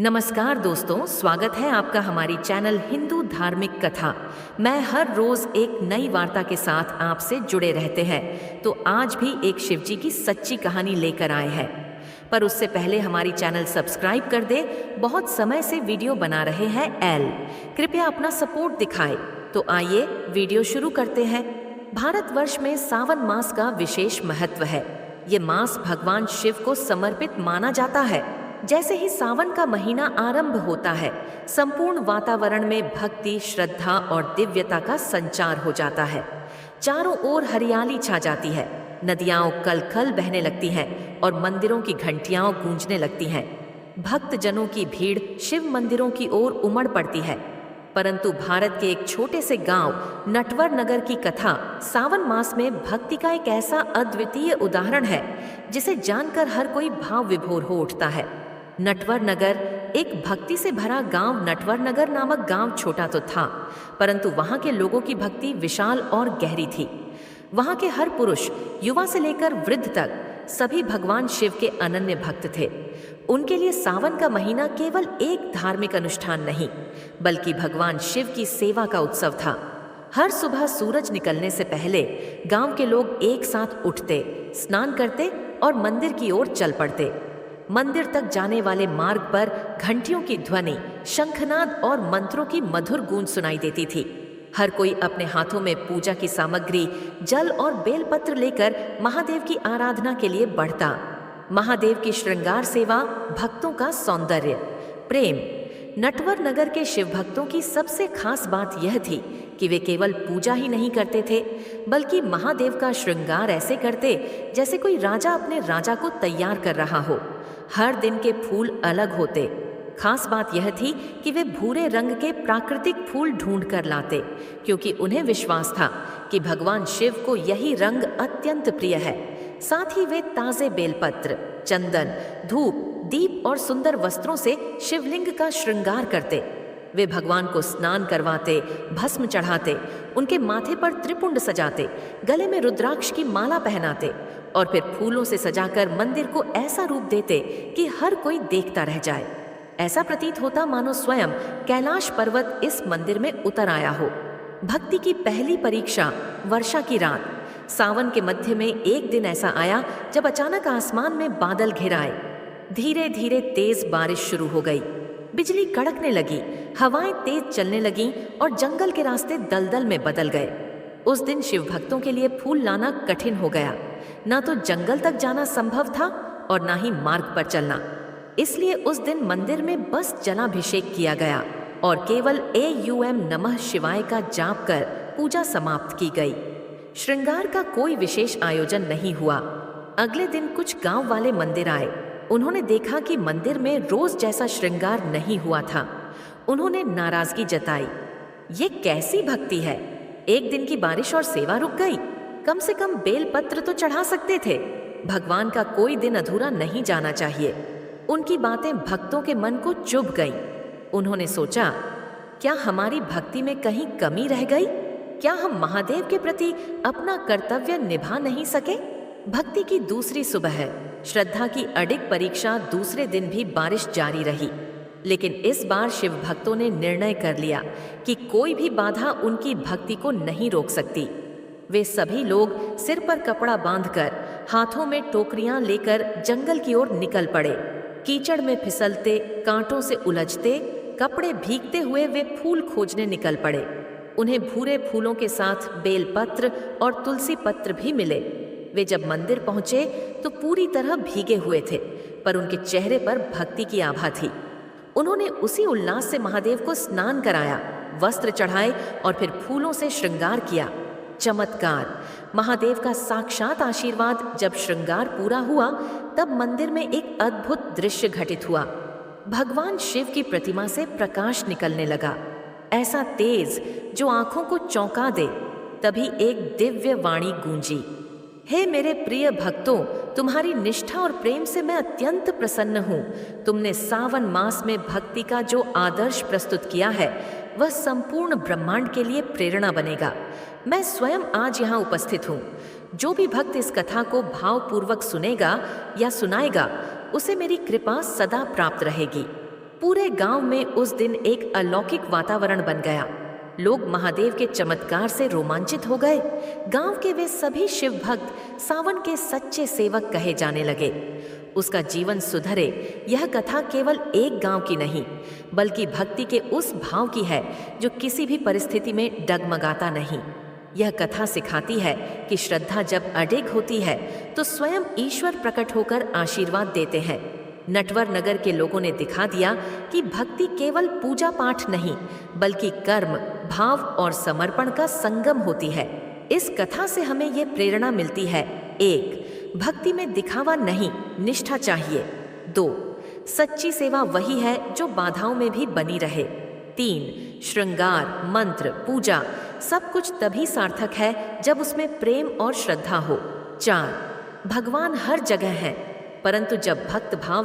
नमस्कार दोस्तों, स्वागत है आपका हमारी चैनल हिंदू धार्मिक कथा। मैं हर रोज एक नई वार्ता के साथ आपसे जुड़े रहते हैं। तो आज भी एक शिवजी की सच्ची कहानी लेकर आए हैं। पर उससे पहले हमारी चैनल सब्सक्राइब कर दे। बहुत समय से वीडियो बना रहे हैं एल, कृपया अपना सपोर्ट दिखाए। तो आइए वीडियो शुरू करते हैं। भारतवर्ष में सावन मास का विशेष महत्व है। ये मास भगवान शिव को समर्पित माना जाता है। जैसे ही सावन का महीना आरंभ होता है, संपूर्ण वातावरण में भक्ति, श्रद्धा और दिव्यता का संचार हो जाता है। चारों ओर हरियाली छा जाती है, नदियां कल-कल बहने लगती हैं और मंदिरों की घंटियां गूंजने लगती हैं। भक्त जनों की भीड़ शिव मंदिरों की ओर उमड़ पड़ती है। परंतु भारत के एक छोटे से गांव नटवर नगर की कथा सावन मास में भक्ति का एक ऐसा अद्वितीय उदाहरण है जिसे जानकर हर कोई भाव विभोर हो उठता है। नटवर नगर एक भक्ति से भरा गांव। नटवर नगर नामक गांव छोटा तो था, परंतु वहां के लोगों की भक्ति विशाल और गहरी थी। वहां के हर पुरुष, युवा से लेकर वृद्ध तक, सभी भगवान शिव के अनन्य भक्त थे। उनके लिए सावन का महीना केवल एक धार्मिक अनुष्ठान नहीं, बल्कि भगवान शिव की सेवा का उत्सव था। हर सुबह सूरज निकलने से पहले गांव के लोग एक साथ उठते, स्नान करते और मंदिर की ओर चल पड़ते। मंदिर तक जाने वाले मार्ग पर घंटियों की ध्वनि, शंखनाद और मंत्रों की मधुर गूंज सुनाई देती थी। हर कोई अपने हाथों में पूजा की सामग्री, जल और बेलपत्र लेकर महादेव की आराधना के लिए बढ़ता। महादेव की श्रृंगार सेवा, भक्तों का सौंदर्य, प्रेम। नटवर नगर के शिव भक्तों की सबसे खास बात यह थी कि वे केवल पूजा ही नहीं करते थे, बल्कि महादेव का श्रृंगार ऐसे करते जैसे कोई राजा अपने राजा को तैयार कर रहा हो। हर दिन के फूल अलग होते। खास बात यह थी कि वे भूरे रंग के प्राकृतिक फूल ढूंढ कर लाते, क्योंकि उन्हें विश्वास था कि भगवान शिव को यही रंग अत्यंत प्रिय है। साथ ही वे ताजे बेलपत्र, चंदन, धूप, दीप और सुंदर वस्त्रों से शिवलिंग का श्रृंगार करते। वे भगवान को स्नान करवाते, भस्म चढ़ाते, उनके माथे पर त्रिपुंड सजाते, गले में रुद्राक्ष की माला पहनाते और फिर फूलों से सजाकर मंदिर को ऐसा रूप देते कि हर कोई देखता रह जाए। ऐसा प्रतीत होता मानो स्वयं कैलाश पर्वत इस मंदिर में उतर आया हो। भक्ति की पहली परीक्षा, वर्षा की रात। सावन के मध्य में एक दिन ऐसा आया जब अचानक आसमान में बादल घिर आए। धीरे धीरे तेज बारिश शुरू हो गई। बिजली कड़कने लगी, हवाएं तेज चलने लगीं और जंगल के रास्ते दलदल में बदल गए। उस दिन शिव भक्तों के लिए फूल लाना कठिन हो गया। ना तो जंगल तक जाना संभव था और ना ही मार्ग पर चलना। इसलिए उस दिन मंदिर में बस जलाभिषेक किया गया और केवल एयूएम नमः शिवाय का जाप कर पूजा समाप्त की गई। श्रृंगार का कोई विशेष आयोजन नहीं हुआ। अगले दिन कुछ गांव वाले मंदिर आए। उन्होंने देखा कि मंदिर में रोज जैसा श्रृंगार नहीं हुआ था। उन्होंने नाराजगी जताई। ये कैसी भक्ति है? एक दिन की बारिश और सेवा रुक गई। कम से कम बेलपत्र तो चढ़ा सकते थे। भगवान का कोई दिन अधूरा नहीं जाना चाहिए। उनकी बातें भक्तों के मन को चुभ गईं। उन्होंने सोचा, क्या हमारी भक्ति में कहीं कमी रह गई? क्या हम महादेव के प्रति अपना कर्तव्य निभा नहीं सके? भक्ति की दूसरी सुबह है। श्रद्धा की अडिग परीक्षा। दूसरे दिन भी बारिश जारी रही, लेकिन इस बार शिव भक्तों ने निर्णय कर लिया कि कोई भी बाधा उनकी भक्ति को नहीं रोक सकती। वे सभी लोग सिर पर कपड़ा बांधकर, हाथों में टोकरियां लेकर जंगल की ओर निकल पड़े। कीचड़ में फिसलते, कांटों से उलझते, कपड़े भीगते हुए वे फूल खोजने निकल पड़े। उन्हें भूरे फूलों के साथ बेलपत्र और तुलसी पत्र भी मिले। वे जब मंदिर पहुंचे तो पूरी तरह भीगे हुए थे, पर उनके चेहरे पर भक्ति की आभा थी। उन्होंने उसी उल्लास से महादेव को स्नान कराया, वस्त्र चढ़ाए और फिर फूलों से श्रृंगार किया। चमत्कार! महादेव का साक्षात आशीर्वाद। जब श्रृंगार पूरा हुआ तब मंदिर में एक अद्भुत दृश्य घटित हुआ। भगवान शिव की प्रतिमा से प्रकाश निकलने लगा, ऐसा तेज जो आंखों को चौंका दे। तभी एक दिव्य वाणी गूंजी, हे मेरे प्रिय भक्तों, तुम्हारी निष्ठा और प्रेम से मैं अत्यंत प्रसन्न हूँ। तुमने सावन मास में भक्ति का जो आदर्श प्रस्तुत किया है वह संपूर्ण ब्रह्मांड के लिए प्रेरणा बनेगा। मैं स्वयं आज यहाँ उपस्थित हूँ। जो भी भक्त इस कथा को भावपूर्वक सुनेगा या सुनाएगा, उसे मेरी कृपा सदा प्राप्त रहेगी। पूरे गांव में उस दिन एक अलौकिक वातावरण बन गया। लोग महादेव के चमत्कार से रोमांचित हो गए। गांव के वे सभी शिव भक्त सावन के सच्चे सेवक कहे जाने लगे। उसका जीवन सुधरे, यह कथा केवल एक गांव की नहीं, बल्कि भक्ति के उस भाव की है जो किसी भी परिस्थिति में डगमगाता नहीं। यह कथा सिखाती है कि श्रद्धा जब अडिग होती है तो स्वयं ईश्वर प्रकट होकर आशीर्वाद देते हैं। नटवर नगर के लोगों ने दिखा दिया कि भक्ति केवल पूजा पाठ नहीं, बल्कि कर्म, भाव और समर्पण का संगम होती है। इस कथा से हमें ये प्रेरणा मिलती है: 1. भक्ति में दिखावा नहीं, निष्ठा चाहिए। 2. सच्ची सेवा वही है जो बाधाओं में भी बनी रहे। 3. श्रृंगार, मंत्र, पूजा सब कुछ तभी सार्थक है जब उसमें प्रेम और श्रद्धा हो। 4. भगवान हर जगह है, परंतु जब भक्त भाव